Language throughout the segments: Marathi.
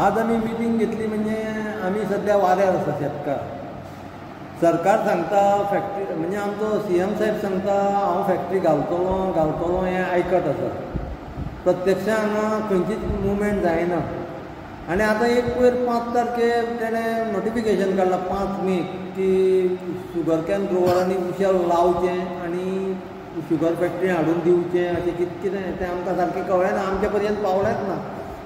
आज आमी मिटींग घेतली म्हणजे आमी सध्या वाऱ्यार आसा शेतकार. सरकार सांगता फॅक्टरी म्हणजे आमचो CM साहेब सांगता हांव फॅक्टरी घालतलो हें आयकत आसा. प्रत्यक्षान हांगा खंयचीच मुवमेंट जायना. आनी आतां एक पयर 5 तारखेर तेणें नोटिफिकेशन काडलां 5 मे की शुगर कॅन ग्रोवरांनी उशेल लावचें आनी शुगर फॅक्टरी हाडून दिवचें अशें कितें तें आमकां सारकें कळ्ळें ना, आमचे पर्यंत पावलेंच ना.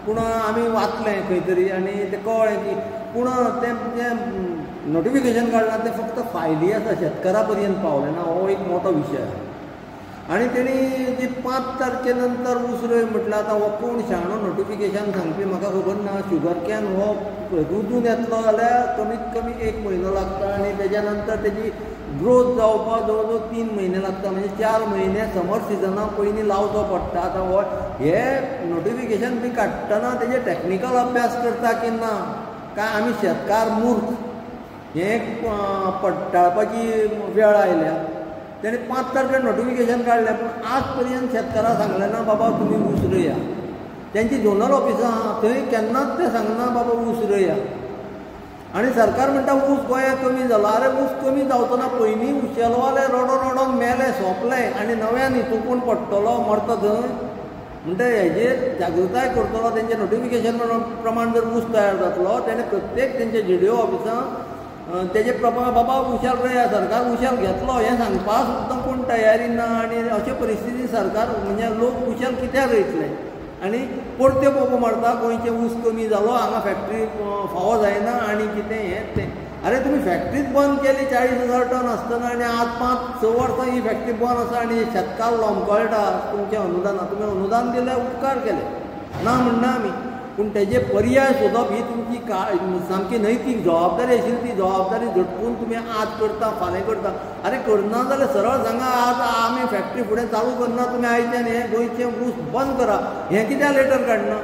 पूण आमी वाचलें खंय तरी आनी तें कळ्ळें की पूण तें जें नोटिफिकेशन काडलां तें फक्त फायली आसा, शेतकारा पर्यंत पावलें ना. हो एक मोठो विशय. आनी तेणी जी 5 तारखे नंतर उसरय म्हटल्यार आतां हो कोण शाणो नोटिफिकेशन सांगपी म्हाका खबर ना. शुगर कॅन हो रुजून येतलो जाल्यार कमीत कमी 1 म्हयनो लागता आनी तेज्या नंतर तेजी ग्रोथ जावपाक जवळ जवळ 3 म्हयने लागता. म्हणजे 4 म्हयने समर सिजना पयलीं लावचो पडटा. आतां हो हे नोटिफिकेशन बी काडटना तेजे टॅक्निकल अभ्यास करता की ना काय आमी शेतकार मूर्ख हें पडटाळपाची वेळ आयल्या. तेणी 5 तारखेर नोटिफिकेशन काडलें पूण आज पर्यंत शेतकारां सांगलें ना बाबा तुमी ऊस रोया. तेंची झोनल ऑफिसां आहा थंय केन्नाच तें सांगना बाबा ऊस रोया. आनी सरकार म्हणटा ऊस गोंयांत कमी जालो. अरे ऊस कमी जावचो ना, पयलीं उशेलवाले रडोन मेले सोंपले आनी नव्यान हितून पडटलो मरता थंय. म्हणटा हेजेर जागृताय करतलो. तेंचें नोटिफिकेशन प्रमाण जर ऊस तयार जातलो तेणें प्रत्येक तेंचे GDO ऑफिसां तेजे प्रमाण बाबा उशेल रोया. सरकार उशेल घेतलो हें सांगपा सुद्दां कोण तयारी ना. आनी अशे परिस्थितींत सरकार म्हणजे लोक उशेल कित्याक रोयतले आनी परत्यो बोबो मारता गोंयचे ऊस कमी जालो, हांगा फॅक्टरी फावो जायना आनी कितें हें तें. अरे तुमी फॅक्टरीच बंद केली 40,000 टन आसतना आनी आज 5-6 वर्सां ही फॅक्टरी बंद आसा आनी शेतकार लोंबकळटा तुमचें अनुदान. तुमी अनुदान दिलें, उपकार केले ना म्हणना आमी. पूण तेजे पर्याय सोदप ही तुमची सामकी नैतीक जबाबदारी आशिल्ली. ती जबाबदारी झटकून तुमी आज करता फाल्यां करता. अरे करना जाल्यार सरळ सांगा आज आमी फॅक्टरी फुडें चालू करना, तुमी आयच्यान हें गोंयचें ऊस बंद करा. हें कित्याक लेटर काडना?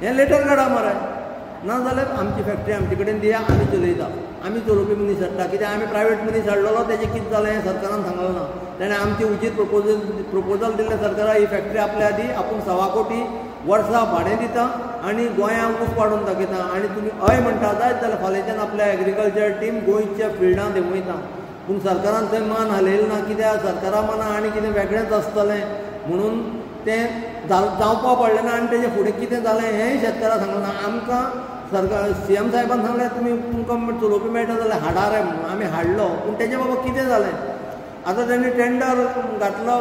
हें लेटर काडा मरे. ना जाल्यार आमची फॅक्टरी आमचे कडेन दिया, आमी चलयता. आमी चलोवपी मनीस हाडटा. कित्याक आमी प्रायवेट मनीस हाडलेलो तेजें कितें जालें हें सरकारान सांगलें ना. तेणें आमची उचीत प्रपोजल दिल्लें सरकाराक ही फॅक्टरी आपल्या दी, आपूण 1.25 कोटी वर्सां भाडें दिता आनी गोंयांत ऊस वाडोवन दाखयता. आनी तुमी हय म्हणटा जायत जाल्यार फाल्यांच्यान आपल्या एग्रीकल्चर टीम गोंयच्या फिल्डांत देंवयता. पूण सरकारान थंय मान हालयलें ना. कित्याक सरकारा मना आनी कितें वेगळेंच आसतलें म्हणून तें जावपा पडलें ना. आनी तेजे फुडें कितें जालें हेंय शेतकाराक सांगलें ना. आमकां सरकार CM साहेबान सांगलें तुमी तुमकां चलोवपी मेळटा जाल्यार हाडा रे म्हणून. आमी हाडलो पूण तेजें बाबा कितें जालें. आतां तेणी टेंडर घातलो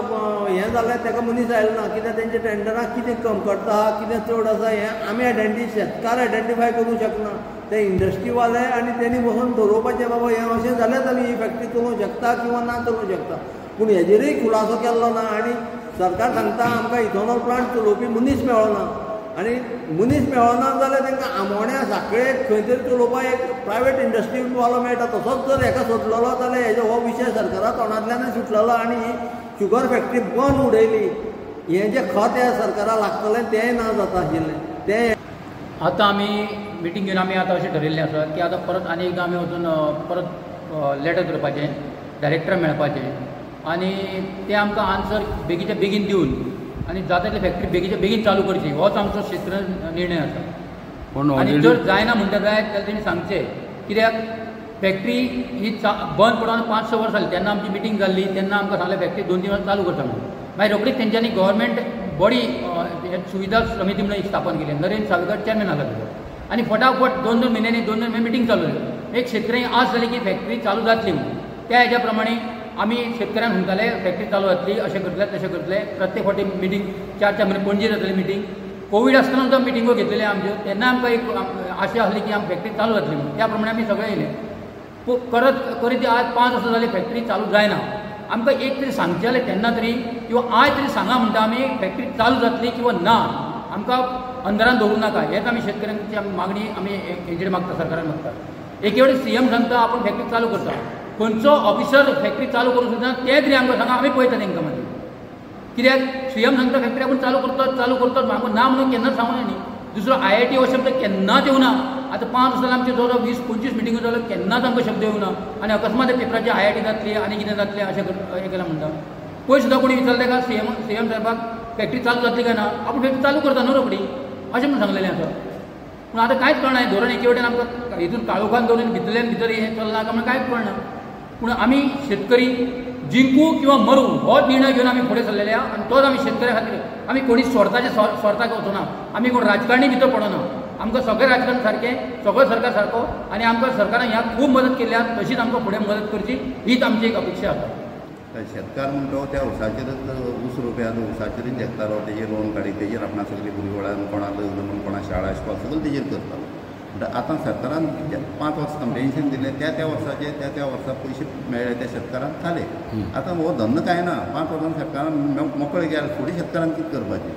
हें जालें तेका मनीस आयलो ना. कित्याक तेंच्या टेंडराक कितें कमकरता आहा, कितें चड आसा हें आमी शेतकार आयडेंटिफाय करूंक शकना. ते इंडस्ट्रीवाले आनी तेणी बसून ठरोवपाचें बाबा हें अशें जाल्यार आमी ही फॅक्टरी चलोवंक शकता किंवा ना चलोवंक शकता. पूण हेजेरूय खुलासो केल्लो ना. आनी सरकार सांगता आमकां इथॉनॉल प्लांट चलोवपी मनीस मेळना. आनी मनीस मेळना जाल्यार तांकां आमोण्या साखळेक खंय तरी चलोवपाक एक प्रायवेट इंडस्ट्रीवालो मेळटा. तसोच जर हेका सोदलेलो जाल्यार हेजो हो विशय सरकारा तोंडांतल्यानच सुटलेलो आनी ही शुगर फॅक्टरी बंद उडयली. हें जें खत ह्या सरकाराक लागतलें तेंय ना जाता आशिल्लें. तें आतां आमी मिटींग घेवन आमी आतां अशें ठरयल्लें आसा की आतां परत आनी एकदां आमी वचून परत लेटर करपाचें, डायरेक्टर मेळपाचें आनी तें आमकां आन्सर बेगीच्या बेगीन दिवन आनी जाता तितली फॅक्टरी बेगीच्या बेगीन चालू करची होच आमचो क्षेत्र निर्णय आसा. आनी जर जायना म्हणटा जायत जाल्यार तेणी सांगचें. कित्याक फॅक्टरी ही बंद पडून 5-6 वर्सां जालीं. तेन्ना आमची मिटींग जाल्ली तेन्ना आमकां सांगलें फॅक्टरी 2-3 वर्सां चालू करता म्हणून. मागीर रोखडीच तेंच्यांनी गव्हर्मेंट बॉडी सुविधा समिती म्हणून एक स्थापन केली. नरेंद्र सावयकर चॅरमॅन आसला तेजो. आनी फटाफट 2-2 म्हयन्यांनी मिटींग चालू जाली. एक शेतकऱ्यांक आस जाली की फॅक्टरी चालू जातली म्हणून. त्या हेज्या प्रमाणे आमी शेतकऱ्यांक म्हणटाले फॅक्टरी चालू जातली, अशें करतले तशें करतले. प्रत्येक फावटी मिटींग 4 म्हयने पणजे जातली मिटींग. कोवीड आसतना सुद्दां मिटींगो घेतलेल्यो आमच्यो. तेन्ना आमकां एक आशा आसली की फॅक्टरी चालू जातली म्हणून. त्या प्रमाणे आमी सगळे येयले. करीत आज 5 वर्सां जालीं फॅक्टरी चालू जायना. आमकां एक तरी सांगचें जालें तेन्ना तरी किंवा आयज तरी सांगा म्हणटा आमी फॅक्टरी चालू जातली किंवा ना. आमकां अंधारान दवरूं नाका. हेच आमी शेतकऱ्यांची मागणी आमी हेजेर मागता, सरकाराक मागता. एके वटेन CM सांगता आपूण फॅक्टरी चालू करता. खंयचो ऑफिसर फॅक्टरी चालू करूं सुद्दां तें तरी आमकां सांगा, आमी पळयता तेंकां मागीर. कित्याक CM सांगता फॅक्टरी आपूण चालू करतात म्हाका ना म्हणून केन्नाच सांगूं ना न्ही. दुसरो IIT हो शब्द केन्नाच येवना. आतां 5 वर्सां आमचे जवळ 20-25 मिटींगो जाल्यो केन्नाच आमकां शब्द येवना. आनी अकस्मात पेपराचेर IIT जातली आनी कितें जातलें अशें हें केलां म्हणटा. पयर सुद्दां कोणी विचारलें का CM साहेबाक फॅक्टरी चालू जातली काय ना, आपूण फॅक्टरी चालू करता न्हू रोखडी अशें म्हणून सांगलेलें आसा. पूण आतां कांयच कळना हें धोरण एके वटेन आमकां हितून काळोखान दवरून भितरल्यान भितर हें चलना काय म्हणून कांयच कळना. पूण आमी शेतकरी जिंकू किंवा मरू हो निर्णय घेवन आमी फुडें सरलेले आहा आनी तोच आमी शेतकऱ्या खातीर आमी कोणी स्वार्थाक वचना, आमी कोण राजकारणी भितर पडना. आमकां सगळें राजकारण सारकें, सगळो सरकार सारको आनी आमकां सरकारान ह्या खूब मदत केली आहा. तशीच आमकां फुडें मदत करची हीच आमची एक अपेक्षा आसा. शेतकार म्हणतो त्या उसाचेरच ऊस रोवप्याक उसाचेरच जगतालो, तेजेर लोन काडी तेजेर आपणा सगळी भुरगीं वळान कोणाक जमून कोणा शाळा शिकप सगळें तेजेर करतालो. म्हणटा आतां सरकारान 5 वर्स कंपेन्सेशन दिलें, त्या वर्साचे त्या वर्सा पयशे मेळ्ळे त्या शेतकारांक खाले. आतां हो धंदो कांय ना, 5 वर्सान शेतकारान मोकळे गेले, फुडें शेतकारांक कितें करपाचें.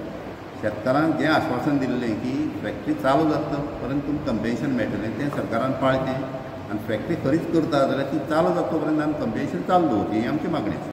शेतकारांक जें आश्वासन दिल्लें की फॅक्टरी चालू जाता पर्यंत तुमकां कंपेन्सेशन मेळटलें तें सरकारान पाळचें आनी फॅक्टरी खरीच करता जाल्यार ती चालू जाता पर्यंत आमी कंपेन्सेशन चालू दवरची ही आमची मागणी आसा.